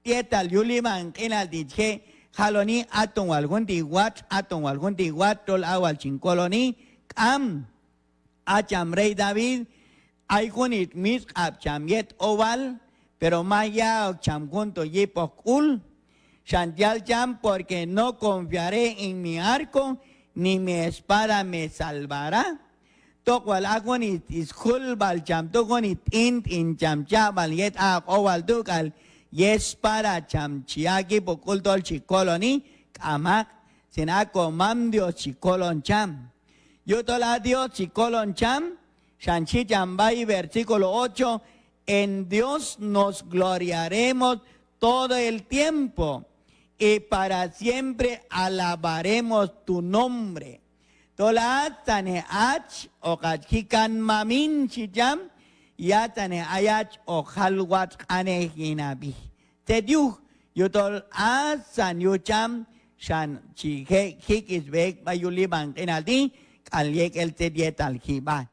dietal yuliman enal diche haloni atong algun diwat tol awal chinkoloni am acham rey David ay kunit mis ab chamiet oval pero maya cham junto yipokul shantial cham porque no confiaré en mi arco ni mi espada me salvará. Tokwal agonit iskul bal cham togonit int in cham chabal yet ak owal tukal yes para cham chiaki pokul tol chikoloni kamak sinako mam Dios chikolon cham. Yo tola Dios chikolon cham shanchi chambay versículo 8 en Dios nos gloriaremos todo el tiempo y para siempre alabaremos tu nombre. Tola tane ach o kachikan mamin chijam ya tane ayach o halwat ane hinabi. Te diu yutol asan yucham shan chi hikis bek bayuli bang enaldi al yek el te dietal hiba.